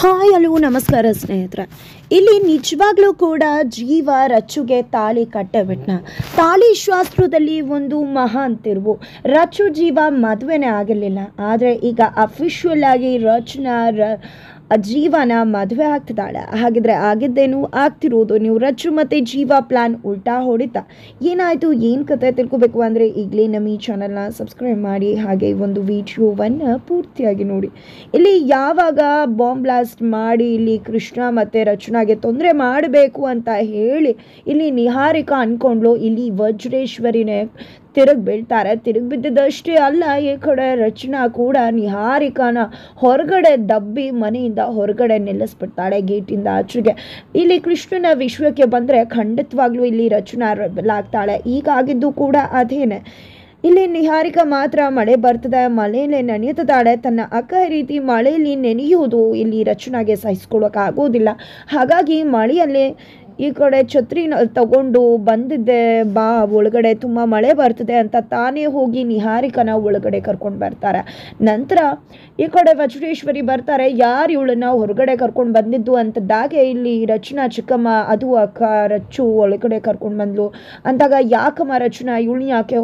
Hi hello ನಮಸ್ಕಾರ ಸ್ನೇಹಿತರೆ. ಇಲ್ಲಿ ನಿಜವಾಗ್ಲೂ ಕೂಡ ಜೀವ ರಚ್ಚುಗೆ ತಾಳಿ ಕಟ್ಟಬಿಟ್ನ. ತಾಳಿ ಶಾಸ್ತ್ರದಲ್ಲಿ ಒಂದು ಮಹಾನ್ ತಿರುವು. ರಚ್ಚು ಜೀವ ಮದುವೆನೇ ಆಗಿರಲಿಲ್ಲ, ಆದರೆ ಈಗ ಅಫಿಷಿಯಲ್ ಆಗಿ ರಚುನ ಜೀವನ ಮದುವೆ ಆಗ್ತಿದ್ದಾಳೆ. ಹಾಗಿದ್ರೆ ಆಗಿದ್ದೇನು, ಆಗ್ತಿರೋದು ನೀವು ರಚ್ಚು ಮತ್ತು ಜೀವ ಪ್ಲಾನ್ ಉಲ್ಟಾ ಹೊಡಿತಾ ಏನಾಯಿತು, ಏನು ಕತೆ ತಿಳ್ಕೊಬೇಕು ಅಂದರೆ ಈಗಲೇ ನಮ್ಮ ಈ ಚಾನಲ್ನ ಸಬ್ಸ್ಕ್ರೈಬ್ ಮಾಡಿ, ಹಾಗೆ ಒಂದು ವಿಡಿಯೋವನ್ನು ಪೂರ್ತಿಯಾಗಿ ನೋಡಿ. ಇಲ್ಲಿ ಯಾವಾಗ ಬಾಂಬ್ ಬ್ಲಾಸ್ಟ್ ಮಾಡಿ ಇಲ್ಲಿ ಕೃಷ್ಣ ಮತ್ತು ರಚನಾಗೆ ತೊಂದರೆ ಮಾಡಬೇಕು ಅಂತ ಹೇಳಿ ಇಲ್ಲಿ ನಿಹಾರಿಕಾ ಅಂದ್ಕೊಂಡ್ಲು, ಇಲ್ಲಿ ವಜ್ರೇಶ್ವರಿನೇ ತಿರುಗಿ ಬೀಳ್ತಾರೆ. ತಿರುಗಿ ಬಿದ್ದಿದ್ದಷ್ಟೇ ಅಲ್ಲ, ಈ ಕಡೆ ರಚನಾ ಕೂಡ ನಿಹಾರಿಕಾನ ಹೊರಗಡೆ ದಬ್ಬಿ ಮನೆಯಿಂದ ಹೊರಗಡೆ ನಿಲ್ಲಿಸ್ಬಿಡ್ತಾಳೆ, ಗೇಟಿಂದ ಆಚೆಗೆ. ಇಲ್ಲಿ ಕೃಷ್ಣನ ವಿಶ್ವಕ್ಕೆ ಬಂದರೆ ಖಂಡಿತವಾಗ್ಲೂ ಇಲ್ಲಿ ರಚನಾ ಆಗ್ತಾಳೆ. ಈಗಾಗಿದ್ದು ಕೂಡ ಅದೇನೆ. ಇಲ್ಲಿ ನಿಹಾರಿಕಾ ಮಾತ್ರ ಮಳೆ ಬರ್ತದೆ, ಮಳೆಯಲ್ಲೇ ನೆನೆಯುತ್ತಿದ್ದಾಳೆ. ತನ್ನ ಅಕ್ಕ ರೀತಿ ಮಳೆಯಲ್ಲಿ ನೆನೆಯುವುದು ಇಲ್ಲಿ ರಚನಾಗೆ ಸಹಿಸ್ಕೊಳ್ಳೋಕ್ಕಾಗೋದಿಲ್ಲ. ಹಾಗಾಗಿ ಮಳೆಯಲ್ಲೇ ಈ ಕಡೆ ಛತ್ರಿನ ತಗೊಂಡು ಬಂದಿದ್ದೆ, ಬಾ ಒಳಗಡೆ ತುಂಬ ಮಳೆ ಬರ್ತದೆ ಅಂತ ತಾನೇ ಹೋಗಿ ನಿಹಾರಿಕನ ಒಳಗಡೆ ಕರ್ಕೊಂಡು ಬರ್ತಾರೆ. ನಂತರ ಈ ಕಡೆ ವಜ್ರೇಶ್ವರಿ ಬರ್ತಾರೆ, ಯಾರು ಇವಳನ್ನ ಹೊರಗಡೆ ಕರ್ಕೊಂಡು ಬಂದಿದ್ದು ಅಂತದ್ದಾಗೆ ಇಲ್ಲಿ ರಚನಾ ಚಿಕ್ಕಮ್ಮ ಅದು ಅಕ್ಕ ರಚ್ಚು ಒಳಗಡೆ ಕರ್ಕೊಂಡು ಬಂದ್ಲು ಅಂದಾಗ, ಯಾಕಮ್ಮ ರಚನಾ ಇವಳನ್ನ ಯಾಕೆ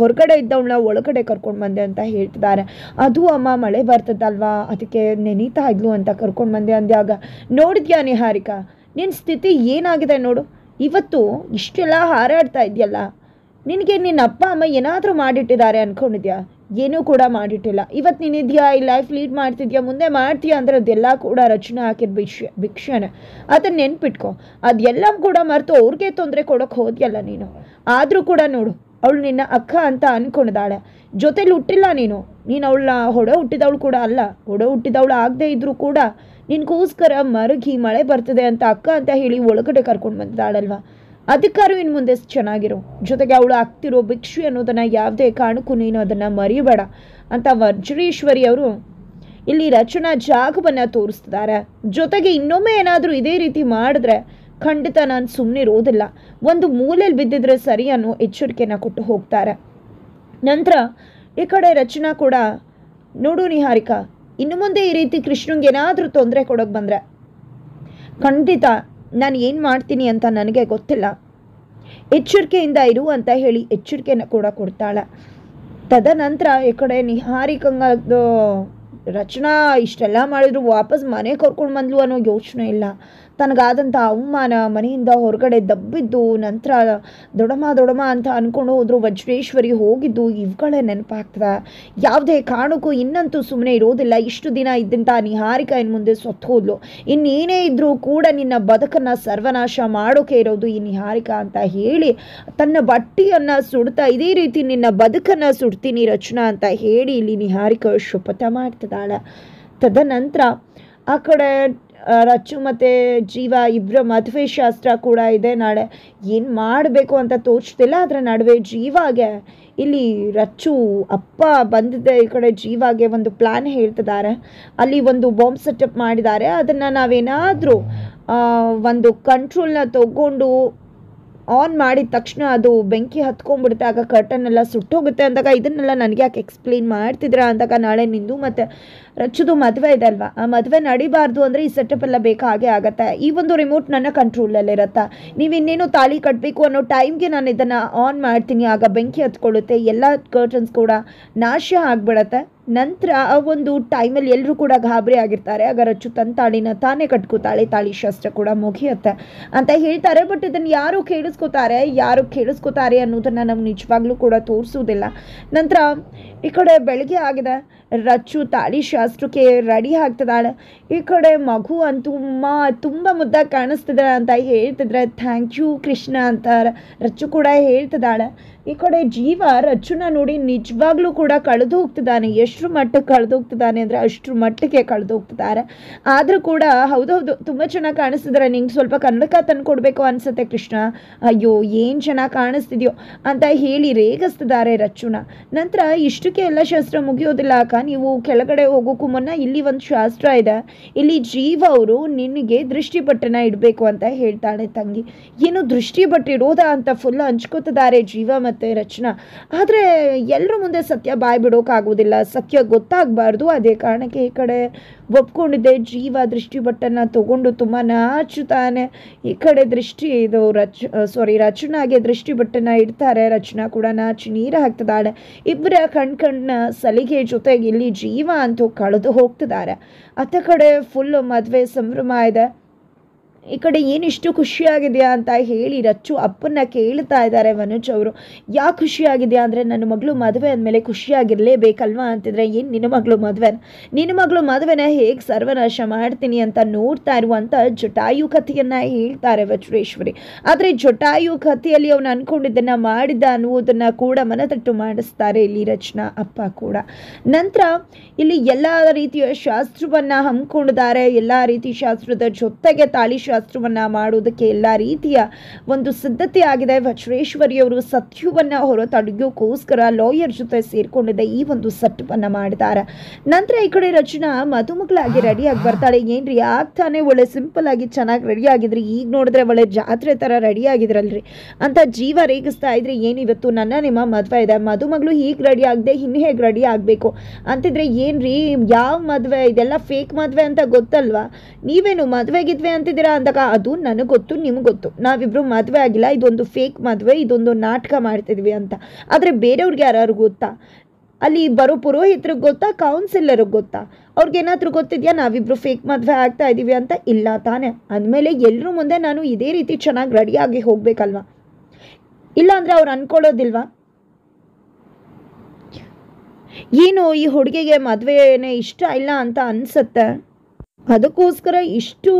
ಹೊರಗಡೆ ಇದ್ದವಳನ್ನ ಒಳಗಡೆ ಕರ್ಕೊಂಡು ಬಂದೆ ಅಂತ ಹೇಳ್ತಿದ್ದಾರೆ. ಅದು ಅಮ್ಮ ಮಳೆ ಬರ್ತದಲ್ವಾ ಅದಕ್ಕೆ ನೆನೀತಾ ಇದ್ಲು ಅಂತ ಕರ್ಕೊಂಡು ಬಂದೆ ಅಂದಾಗ, ನೋಡಿದ್ಯಾ ನಿಹಾರಿಕಾ ನಿನ್ನ ಸ್ಥಿತಿ ಏನಾಗಿದೆ ನೋಡು, ಇವತ್ತು ಇಷ್ಟೆಲ್ಲ ಹಾರಾಡ್ತಾ ಇದೆಯಲ್ಲ, ನಿನಗೆ ನಿನ್ನ ಅಪ್ಪ ಅಮ್ಮ ಏನಾದರೂ ಮಾಡಿಟ್ಟಿದ್ದಾರೆ ಅಂದ್ಕೊಂಡಿದ್ಯಾ? ಏನೂ ಕೂಡ ಮಾಡಿಟ್ಟಿಲ್ಲ. ಇವತ್ತು ನೀನಿದೆಯಾ, ಈ ಲೈಫ್ ಲೀಡ್ ಮಾಡ್ತಿದ್ಯಾ, ಮುಂದೆ ಮಾಡ್ತೀಯಾ ಅಂದರೆ ಅದೆಲ್ಲ ಕೂಡ ರಚನೆ ಹಾಕಿದ ಭಿಕ್ಷೆನೆ. ಅದನ್ನು ನೆನ್ಪಿಟ್ಕೊ. ಅದೆಲ್ಲ ಕೂಡ ಮರೆತು ಅವ್ರಿಗೆ ತೊಂದರೆ ಕೊಡೋಕೆ ಹೋದ್ಯಲ್ಲ ನೀನು. ಆದರೂ ಕೂಡ ನೋಡು, ಅವಳು ನಿನ್ನ ಅಕ್ಕ ಅಂತ ಅಂದ್ಕೊಂಡಿದ್ದಾಳೆ, ಜೊತೆಲಿ ಹುಟ್ಟಿಲ್ಲ ನೀನು ಅವಳನ್ನ ಹೊಡೆ ಹುಟ್ಟಿದವಳು ಕೂಡ ಅಲ್ಲ. ಹೊಡೆ ಹುಟ್ಟಿದವಳು ಆಗದೆ ಇದ್ರೂ ಕೂಡ ನಿನ್ಗೋಸ್ಕರ ಮರಗಿ ಮಳೆ ಬರ್ತದೆ ಅಂತ ಅಕ್ಕ ಅಂತ ಹೇಳಿ ಒಳಗಡೆ ಕರ್ಕೊಂಡು ಬಂದಿದ್ದಾಳಲ್ವ, ಅದಕ್ಕಾರು ಇನ್ನು ಮುಂದೆ ಚೆನ್ನಾಗಿರೋ. ಜೊತೆಗೆ ಅವಳು ಆಗ್ತಿರೋ ಭಿಕ್ಷೆ ಅನ್ನೋದನ್ನು ಯಾವುದೇ ಕಾರಣಕ್ಕೂ ನೀನು ಅದನ್ನು ಮರಿಬೇಡ ಅಂತ ವಜ್ರೇಶ್ವರಿ ಅವರು ಇಲ್ಲಿ ರಚನಾ ಜಾಗವನ್ನು ತೋರಿಸ್ತಿದ್ದಾರೆ. ಜೊತೆಗೆ ಇನ್ನೊಮ್ಮೆ ಏನಾದರೂ ಇದೇ ರೀತಿ ಮಾಡಿದ್ರೆ ಖಂಡಿತ ನಾನು ಸುಮ್ಮನೆ ಇರೋದಿಲ್ಲ, ಒಂದು ಮೂಲೆಯಲ್ಲಿ ಬಿದ್ದಿದ್ರೆ ಸರಿ ಅನ್ನೋ ಎಚ್ಚರಿಕೆನ ಕೊಟ್ಟು ಹೋಗ್ತಾರೆ. ನಂತರ ಈ ಕಡೆ ರಚನಾ ಕೂಡ, ನೋಡು ನಿಹಾರಿಕಾ, ಇನ್ನು ಮುಂದೆ ಈ ರೀತಿ ಕೃಷ್ಣಂಗೆ ಏನಾದರೂ ತೊಂದರೆ ಕೊಡೋಕೆ ಬಂದರೆ ಖಂಡಿತ ನಾನು ಏನು ಮಾಡ್ತೀನಿ ಅಂತ ನನಗೆ ಗೊತ್ತಿಲ್ಲ, ಎಚ್ಚರಿಕೆಯಿಂದ ಇರು ಅಂತ ಹೇಳಿ ಎಚ್ಚರಿಕೆನ ಕೂಡ ಕೊಡ್ತಾಳೆ. ತದನಂತರ ಈ ಕಡೆ ನಿಹಾರಿಕಂಗದು ರಚನಾ ಇಷ್ಟೆಲ್ಲ ಮಾಡಿದ್ರು ವಾಪಸ್ ಮನೆ ಕರ್ಕೊಂಡು ಬಂದ್ಲು ಅನ್ನೋ ಯೋಚನೆ ಇಲ್ಲ. ತನಗಾದಂಥ ಅವಮಾನ, ಮನೆಯಿಂದ ಹೊರಗಡೆ ದಬ್ಬಿದ್ದು, ನಂತರ ದೊಡಮ ಅಂತ ಅಂದ್ಕೊಂಡು ಹೋದ್ರು ವಜ್ರೇಶ್ವರಿ ಹೋಗಿದ್ದು ಇವುಗಳೇ ನೆನಪಾಗ್ತದೆ. ಯಾವುದೇ ಕಾರಣಕ್ಕೂ ಇನ್ನಂತೂ ಸುಮ್ಮನೆ ಇರೋದಿಲ್ಲ. ಇಷ್ಟು ದಿನ ಇದ್ದಂಥ ನಿಹಾರಿಕಾ ಇನ್ನು ಮುಂದೆ ಸತ್ತು ಹೋದ್ಲು. ಇನ್ನೇನೇ ಇದ್ರೂ ಕೂಡ ನಿನ್ನ ಬದುಕನ್ನು ಸರ್ವನಾಶ ಮಾಡೋಕೆ ಇರೋದು ಈ ನಿಹಾರಿಕಾ ಅಂತ ಹೇಳಿ ತನ್ನ ಬಟ್ಟೆಯನ್ನು ಸುಡ್ತಾ, ಇದೇ ರೀತಿ ನಿನ್ನ ಬದುಕನ್ನು ಸುಡ್ತೀನಿ ರಚನಾ ಅಂತ ಹೇಳಿ ಇಲ್ಲಿ ನಿಹಾರಿಕಾ ಶಪಥ ಮಾಡ್ತಿದ್ದಾಳೆ. ತದನಂತರ ಆ ಕಡೆ ರಚ್ಚು ಮತ್ತು ಜೀವ ಇಬ್ಬರ ಮದುವೆ ಶಾಸ್ತ್ರ ಕೂಡ ಇದೆ ನಾಳೆ. ಏನು ಮಾಡಬೇಕು ಅಂತ ತೋಚ್ತಿಲ್ಲ. ಅದರ ನಡುವೆ ಜೀವಾಗೆ ಇಲ್ಲಿ ರಚ್ಚು ಅಪ್ಪ ಬಂದಿದ್ದೆ, ಈ ಕಡೆ ಜೀವಾಗೆ ಒಂದು ಪ್ಲ್ಯಾನ್ ಹೇಳ್ತಿದ್ದಾರೆ. ಅಲ್ಲಿ ಒಂದು ಬಾಂಬ್ ಸೆಟಪ್ ಮಾಡಿದ್ದಾರೆ, ಅದನ್ನು ನಾವೇನಾದರೂ ಒಂದು ಕಂಟ್ರೋಲ್ನ ತಗೊಂಡು ಆನ್ ಮಾಡಿದ ತಕ್ಷಣ ಅದು ಬೆಂಕಿ ಹತ್ಕೊಂಡ್ಬಿಡುತ್ತೆ, ಆಗ ಕರ್ಟನ್ ಎಲ್ಲ ಸುಟ್ಟೋಗುತ್ತೆ ಅಂದಾಗ, ಇದನ್ನೆಲ್ಲ ನನಗೆ ಯಾಕೆ ಎಕ್ಸ್ಪ್ಲೇನ್ ಮಾಡ್ತಿದ್ದೀರಾ ಅಂದಾಗ, ನಾಳೆ ನಿಂದು ಮತ್ತು ರಚ್ಚುದು ಮದುವೆ ಇದೆ ಅಲ್ವಾ, ಆ ಮದುವೆ ನಡಿಬಾರ್ದು ಅಂದರೆ ಈ ಸೆಟಪ್ ಎಲ್ಲ ಬೇಕಾಗೇ ಆಗುತ್ತೆ. ಈ ಒಂದು ರಿಮೋಟ್ ನನ್ನ ಕಂಟ್ರೋಲಲ್ಲಿರುತ್ತೆ, ನೀವು ಇನ್ನೇನು ತಾಳಿ ಕಟ್ಟಬೇಕು ಅನ್ನೋ ಟೈಮ್ಗೆ ನಾನು ಇದನ್ನು ಆನ್ ಮಾಡ್ತೀನಿ, ಆಗ ಬೆಂಕಿ ಹತ್ಕೊಳ್ಳುತ್ತೆ, ಎಲ್ಲ ಕರ್ಟನ್ಸ್ ಕೂಡ ನಾಶ ಆಗಿಬಿಡತ್ತೆ. ನಂತರ ಆ ಒಂದು ಟೈಮಲ್ಲಿ ಎಲ್ಲರೂ ಕೂಡ ಗಾಬರಿ ಆಗಿರ್ತಾರೆ. ಆಗ ರಚ್ಚು ತನ್ನ ತಾಳಿನ ತಾನೇ ಕಟ್ಕೋತಾಳೆ, ತಾಳಿ ಶಾಸ್ತ್ರ ಕೂಡ ಮುಗಿಯುತ್ತೆ ಅಂತ ಹೇಳ್ತಾರೆ. ಬಟ್ ಇದನ್ನು ಯಾರು ಕೇಳಿಸ್ಕೋತಾರೆ ಅನ್ನೋದನ್ನು ನಮ್ಗೆ ನಿಜವಾಗ್ಲೂ ಕೂಡ ತೋರಿಸೋದಿಲ್ಲ. ನಂತರ ಈ ಕಡೆ ಬೆಳಗ್ಗೆ ಆಗಿದೆ, ರಚ್ಚು ತಾಳಿ ಶಾಸ್ತ್ರಕ್ಕೆ ರೆಡಿ ಆಗ್ತಿದ್ದಾಳೆ. ಈ ಕಡೆ ಮಗು ಅಂತೂ ತುಂಬ ಮುದ್ದಾಗಿ ಕಾಣಿಸ್ತಿದ್ದಾಳೆ ಅಂತ ಹೇಳ್ತಿದ್ರೆ, ಥ್ಯಾಂಕ್ ಯು ಕೃಷ್ಣ ಅಂತ ರಚ್ಚು ಕೂಡ ಹೇಳ್ತಿದ್ದಾಳೆ. ಈ ಕಡೆ ಜೀವ ರಚ್ಚುನ ನೋಡಿ ನಿಜವಾಗ್ಲೂ ಕೂಡ ಕಳೆದು ಹೋಗ್ತಿದ್ದಾನೆ. ಎಷ್ಟರ ಮಟ್ಟಕ್ಕೆ ಕಳೆದು ಹೋಗ್ತಿದ್ದಾನೆ ಅಂದರೆ ಅಷ್ಟರ ಮಟ್ಟಿಗೆ ಕಳೆದು ಹೋಗ್ತಿದ್ದಾರೆ. ಆದರೂ ಕೂಡ ಹೌದೌದು ತುಂಬ ಚೆನ್ನಾಗಿ ಕಾಣಿಸ್ತಿದ್ದಾರೆ, ನಿಂಗೆ ಸ್ವಲ್ಪ ಕನ್ನಡಕ ತಂದು ಕೊಡಬೇಕು ಅನಿಸುತ್ತೆ ಕೃಷ್ಣ, ಅಯ್ಯೋ ಏನು ಚೆನ್ನಾಗಿ ಕಾಣಿಸ್ತಿದ್ಯೋ ಅಂತ ಹೇಳಿ ರೇಗಿಸ್ತಿದ್ದಾರೆ ರಚ್ಚುನ. ನಂತರ ಇಷ್ಟಕ್ಕೆ ಎಲ್ಲ ಶಾಸ್ತ್ರ ಮುಗಿಯೋದಿಲ್ಲ ಅಕ್ಕ, ನೀವು ಕೆಳಗಡೆ ಹೋಗೋಕ್ಕೂ ಮುನ್ನ ಇಲ್ಲಿ ಒಂದು ಶಾಸ್ತ್ರ ಇದೆ, ಇಲ್ಲಿ ಜೀವ ಅವರು ನಿನಗೆ ದೃಷ್ಟಿಪಟ್ಟನ ಇಡಬೇಕು ಅಂತ ಹೇಳ್ತಾಳೆ ತಂಗಿ. ಏನು ದೃಷ್ಟಿಪಟ್ಟು ಇಡೋದಾ ಅಂತ ಫುಲ್ ಹಂಚ್ಕೋತಿದ್ದಾರೆ ಜೀವ ಮತ್ತು ಮತ್ತು ರಚನಾ. ಆದರೆ ಎಲ್ಲರ ಮುಂದೆ ಸತ್ಯ ಬಾಯಿ ಬಿಡೋಕ್ಕಾಗೋದಿಲ್ಲ, ಸತ್ಯ ಗೊತ್ತಾಗಬಾರ್ದು. ಅದೇ ಕಾರಣಕ್ಕೆ ಈ ಕಡೆ ಒಪ್ಕೊಂಡಿದ್ದೆ. ಜೀವ ದೃಷ್ಟಿಬಟ್ಟನ್ನು ತಗೊಂಡು ತುಂಬ ನಾಚುತ್ತಾನೆ. ಈ ಕಡೆ ರಚನಾಗೆ ದೃಷ್ಟಿಬಟ್ಟನ್ನು ಇಡ್ತಾರೆ. ರಚನಾ ಕೂಡ ನಾಚಿ ನೀರು ಹಾಕ್ತಿದ್ದಾಳೆ. ಇಬ್ಬರ ಕಣ್ಣ ಸಲಿಗೆ ಜೊತೆಗೆ ಇಲ್ಲಿ ಜೀವ ಅಂತೂ ಕಳೆದು ಹೋಗ್ತಿದ್ದಾರೆ. ಅತ್ತ ಕಡೆ ಫುಲ್ ಮದುವೆ ಸಂಭ್ರಮ ಇದೆ. ಈ ಕಡೆ ಏನಿಷ್ಟು ಖುಷಿಯಾಗಿದೆಯಾ ಅಂತ ಹೇಳಿ ರಚ್ಚು ಅಪ್ಪನ್ನ ಕೇಳ್ತಾ ಇದ್ದಾರೆ ಮನೋಜ್ ಅವರು. ಯಾಕೆ ಖುಷಿಯಾಗಿದೆಯಾ ಅಂದರೆ ನನ್ನ ಮಗಳು ಮದುವೆ ಅಂದಮೇಲೆ ಖುಷಿಯಾಗಿರಲೇಬೇಕಲ್ವಾ ಅಂತಿದ್ರೆ, ಏನು ನಿನ್ನ ಮಗಳು ಮದುವೆನ ಹೇಗೆ ಸರ್ವನಾಶ ಮಾಡ್ತೀನಿ ಅಂತ ನೋಡ್ತಾ ಇರುವಂಥ ಜಟಾಯು ಕಥೆಯನ್ನು ಹೇಳ್ತಾರೆ ವಜ್ರೇಶ್ವರಿ. ಆದರೆ ಜಟಾಯು ಕಥೆಯಲ್ಲಿ ಅವನು ಅಂದ್ಕೊಂಡಿದ್ದನ್ನು ಮಾಡಿದ್ದ ಅನ್ನುವುದನ್ನು ಕೂಡ ಮನತಟ್ಟು ಮಾಡಿಸ್ತಾರೆ ಇಲ್ಲಿ ರಚನಾ ಅಪ್ಪ ಕೂಡ. ನಂತರ ಇಲ್ಲಿ ಎಲ್ಲ ರೀತಿಯ ಶಾಸ್ತ್ರವನ್ನು ಹಮ್ಮಿಕೊಂಡಿದ್ದಾರೆ. ಎಲ್ಲ ರೀತಿ ಶಾಸ್ತ್ರದ ಜೊತೆಗೆ ತಾಳಿ ಶಾಸ್ತ್ರವನ್ನ ಮಾಡುವುದಕ್ಕೆ ಎಲ್ಲ ರೀತಿಯ ಒಂದು ಸಿದ್ಧತೆ ಆಗಿದೆ. ವಜ್ರೇಶ್ವರಿಯವರು ಸತ್ಯವನ್ನ ಹೊರತಡೆಯೋಕ್ಕೋಸ್ಕರ ಲಾಯರ್ ಜೊತೆ ಸೇರ್ಕೊಂಡಿದ್ದೆ ಈ ಒಂದು ಸೆಟ್ಟನ್ನು ಮಾಡಿದ್ದಾರೆ. ನಂತರ ಈ ಕಡೆ ರಚನಾ ಮದುಮಗಳಾಗಿ ರೆಡಿಯಾಗಿ ಬರ್ತಾಳೆ. ಏನ್ರಿ ಆಗ್ತಾನೆ, ಒಳ್ಳೆ ಸಿಂಪಲ್ ಆಗಿ ಚೆನ್ನಾಗಿ ರೆಡಿ ಆಗಿದ್ರಿ, ಈಗ ನೋಡಿದ್ರೆ ಒಳ್ಳೆ ಜಾತ್ರೆ ಥರ ರೆಡಿ ಆಗಿದ್ರಲ್ರಿ ಅಂತ ಜೀವ ರೇಗಿಸ್ತಾ ಇದ್ರೆ, ಏನಿವತ್ತು ನಿಮ್ಮ ಮದುವೆ ಇದೆ, ಮದುಮಗಳು ಹೀಗೆ ರೆಡಿ ಆಗದೆ ಇನ್ನು ಹೇಗೆ ರೆಡಿ ಆಗಬೇಕು ಅಂತಿದ್ರೆ, ಏನ್ರಿ ಯಾವ ಮದುವೆ, ಇದೆಲ್ಲ ಫೇಕ್ ಮದುವೆ ಅಂತ ಗೊತ್ತಲ್ವಾ, ನೀವೇನು ಮದುವೆಗಿದ್ವಿ ಅಂತಿದ್ದೀರಾ ಅಂದಾಗ, ಅದು ನನಗೆ ಗೊತ್ತು ನಿಮ್ಗೆ ಗೊತ್ತು, ನಾವಿಬ್ರು ಮದುವೆ ಆಗಿಲ್ಲ, ಇದೊಂದು ಫೇಕ್ ಮದುವೆ, ಇದೊಂದು ನಾಟಕ ಮಾಡ್ತಿದ್ವಿ ಅಂತ. ಆದರೆ ಬೇರೆಯವ್ರಿಗೆ ಯಾರು ಗೊತ್ತಾ? ಅಲ್ಲಿ ಬರೋ ಪುರೋಹಿತರಿಗೆ ಗೊತ್ತಾ, ಕೌನ್ಸಿಲರ್ಗೆ ಗೊತ್ತಾ? ಅವ್ರಿಗೇನಾದ್ರೂ ಗೊತ್ತಿದೆಯಾ ನಾವಿಬ್ರು ಫೇಕ್ ಮದುವೆ ಆಗ್ತಾ ಇದ್ದೀವಿ ಅಂತ? ಇಲ್ಲ ತಾನೆ. ಅಂದಮೇಲೆ ಎಲ್ಲರೂ ಮುಂದೆ ನಾನು ಇದೇ ರೀತಿ ಚೆನ್ನಾಗಿ ರೆಡಿಯಾಗಿ ಹೋಗ್ಬೇಕಲ್ವಾ? ಇಲ್ಲ ಅಂದರೆ ಅವ್ರು ಅನ್ಕೊಳ್ಳೋದಿಲ್ವಾ, ಏನು ಈ ಹುಡುಗಿಗೆ ಮದುವೆನೇ ಇಷ್ಟ ಇಲ್ಲ ಅಂತ ಅನ್ಸುತ್ತೆ, ಅದಕ್ಕೋಸ್ಕರ ಇಷ್ಟು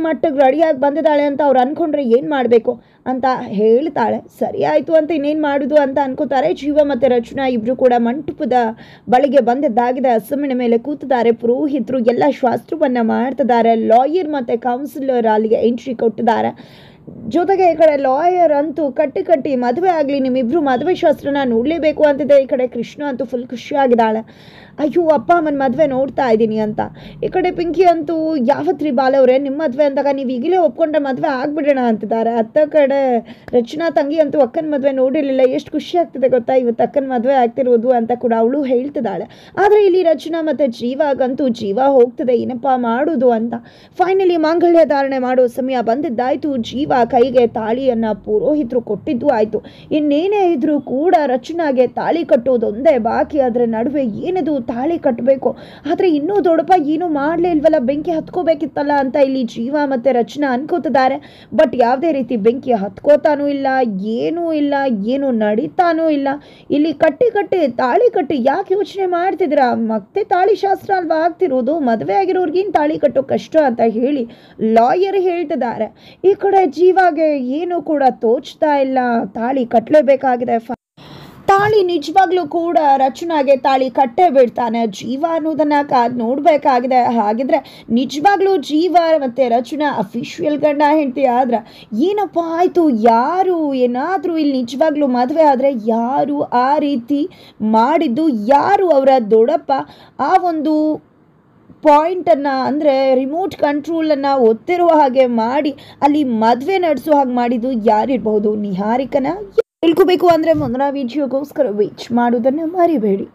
ಮಟ್ಟಿಗೆ ರೆಡಿಯಾಗಿ ಬಂದಿದ್ದಾಳೆ ಅಂತ ಅವ್ರು ಅಂದ್ಕೊಂಡ್ರೆ ಏನು ಮಾಡಬೇಕು ಅಂತ ಹೇಳ್ತಾಳೆ. ಸರಿ ಆಯಿತು ಅಂತ ಇನ್ನೇನು ಮಾಡೋದು ಅಂತ ಅನ್ಕೋತಾರೆ. ಜೀವ ಮತ್ತು ರಚನಾ ಇಬ್ಬರು ಕೂಡ ಮಂಟಪದ ಬಳಿಗೆ ಬಂದಿದ್ದಾಗಿದೆ. ಹಸುವಿನ ಮೇಲೆ ಕೂತಿದ್ದಾರೆ. ಪುರೋಹಿತರು ಎಲ್ಲ ಶಾಸ್ತ್ರವನ್ನು ಮಾಡ್ತಿದ್ದಾರೆ. ಲಾಯರ್ ಮತ್ತು ಕೌನ್ಸಿಲರ್ ಅಲ್ಲಿಗೆ ಎಂಟ್ರಿ ಕೊಟ್ಟಿದ್ದಾರೆ. ಜೊತೆಗೆ ಈ ಕಡೆ ಲಾಯರ್ ಅಂತೂ ಕಟ್ಟಿ ಮದುವೆ ಆಗಲಿ, ನಿಮ್ಮಿಬ್ರು ಮದುವೆ ಶಾಸ್ತ್ರನ ನೋಡಲೇಬೇಕು ಅಂತಿದೆ. ಈ ಕಡೆ ಕೃಷ್ಣ ಅಂತೂ ಫುಲ್ ಖುಷಿಯಾಗಿದ್ದಾಳೆ. ಅಯ್ಯೋ ಅಪ್ಪ ಅಮ್ಮನ ಮದುವೆ ನೋಡ್ತಾ ಇದ್ದೀನಿ ಅಂತ. ಈ ಕಡೆ ಪಿಂಕಿ ಅಂತೂ ಯಾವತ್ರಿ ಬಾಲವ್ರೆ ನಿಮ್ಮ ಮದುವೆ ಅಂದಾಗ ನೀವು ಈಗಲೇ ಒಪ್ಕೊಂಡ್ರೆ ಮದುವೆ ಆಗ್ಬಿಡೋಣ ಅಂತಿದ್ದಾರೆ. ಅತ್ತ ಕಡೆ ರಚನಾ ತಂಗಿ ಅಂತೂ ಅಕ್ಕನ ಮದುವೆ ನೋಡಿರಲಿಲ್ಲ, ಎಷ್ಟು ಖುಷಿ ಆಗ್ತಿದೆ ಗೊತ್ತಾ ಇವತ್ತು ಅಕ್ಕನ ಮದುವೆ ಆಗ್ತಿರೋದು ಅಂತ ಕೂಡ ಅವಳು ಹೇಳ್ತಿದ್ದಾಳೆ. ಆದರೆ ಇಲ್ಲಿ ರಚನಾ ಮತ್ತು ಜೀವಾಗಂತೂ ಜೀವ ಹೋಗ್ತದೆ, ಏನಪ್ಪ ಮಾಡೋದು ಅಂತ. ಫೈನಲಿ ಮಾಂಗಲ್ಯ ಧಾರಣೆ ಮಾಡೋ ಸಮಯ ಬಂದಿದ್ದಾಯ್ತು. ಜೀವ ಕೈಗೆ ತಾಳಿಯನ್ನು ಪುರೋಹಿತರು ಕೊಟ್ಟಿದ್ದು ಆಯಿತು. ಇನ್ನೇನೇ ಇದ್ರೂ ಕೂಡ ರಚನಾಗೆ ತಾಳಿ ಕಟ್ಟೋದೊಂದೇ ಬಾಕಿ. ಅದರ ನಡುವೆ ಏನದು ತಾಳಿ ಕಟ್ಟಬೇಕು, ಆದರೆ ಇನ್ನೂ ದೊಡ್ಡಪ್ಪ ಏನೂ ಮಾಡಲೇ ಇಲ್ವಲ್ಲ, ಬೆಂಕಿ ಹತ್ಕೋಬೇಕಿತ್ತಲ್ಲ ಅಂತ ಇಲ್ಲಿ ಜೀವ ಮತ್ತು ರಚನಾ ಅನ್ಕೋತಿದ್ದಾರೆ. ಬಟ್ ಯಾವುದೇ ರೀತಿ ಬೆಂಕಿ ಹತ್ಕೋತಾನೂ ಇಲ್ಲ, ಏನೂ ಇಲ್ಲ, ಏನು ನಡೀತಾನೂ ಇಲ್ಲ. ಇಲ್ಲಿ ಕಟ್ಟಿ ತಾಳಿ ಕಟ್ಟಿ ಯಾಕೆ ಯೋಚನೆ ಮಾಡ್ತಿದ್ದೀರಾ, ಮತ್ತೆ ತಾಳಿ ಶಾಸ್ತ್ರ ಅಲ್ವಾ ಆಗ್ತಿರೋದು, ಮದುವೆ ಆಗಿರೋರ್ಗೇನು ತಾಳಿ ಕಟ್ಟೋ ಕಷ್ಟ ಅಂತ ಹೇಳಿ ಲಾಯರ್ ಹೇಳ್ತಿದ್ದಾರೆ. ಈ ಕಡೆ ಜೀವಾಗೆ ಏನು ಕೂಡ ತೋಚ್ತಾ ಇಲ್ಲ, ತಾಳಿ ಕಟ್ಟಲೇಬೇಕಾಗಿದೆ. ತಾಳಿ ನಿಜವಾಗ್ಲೂ ಕೂಡ ರಚನಾಗೆ ತಾಳಿ ಕಟ್ಟೇ ಬಿಡ್ತಾನೆ. ಜೀವ ಅನ್ನೋದನ್ನ ಕಾದು ನೋಡಬೇಕಾಗಿದೆ. ಹಾಗಿದ್ರೆ ನಿಜವಾಗ್ಲೂ ಜೀವ ಮತ್ತು ರಚನಾ ಅಫಿಷಿಯಲ್ ಗಂಡ ಹೆಂಡತಿ ಆದ್ರೆ ಏನಪ್ಪ ಆಯಿತು, ಯಾರು ಏನಾದರೂ ಇಲ್ಲಿ ನಿಜವಾಗ್ಲೂ ಮದುವೆ ಆದರೆ ಯಾರು ಆ ರೀತಿ ಮಾಡಿದ್ದು, ಯಾರು ಅವರ ದೊಡ್ಡಪ್ಪ ಆ ಒಂದು ಪಾಯಿಂಟನ್ನು ಅಂದರೆ ರಿಮೋಟ್ ಕಂಟ್ರೋಲನ್ನು ಒತ್ತಿರುವ ಹಾಗೆ ಮಾಡಿ ಅಲ್ಲಿ ಮದುವೆ ನಡೆಸೋ ಹಾಗೆ ಮಾಡಿದ್ದು ಯಾರಿರ್ಬಹುದು? ನಿಹಾರಿಕನ? ತಿಳ್ಕೋಬೇಕು ಅಂದರೆ ಮುಂದಿನ ವಿಡಿಯೋಗೋಸ್ಕರ ವೇಟ್ ಮಾಡೋದನ್ನು ಮರಿಬೇಡಿ.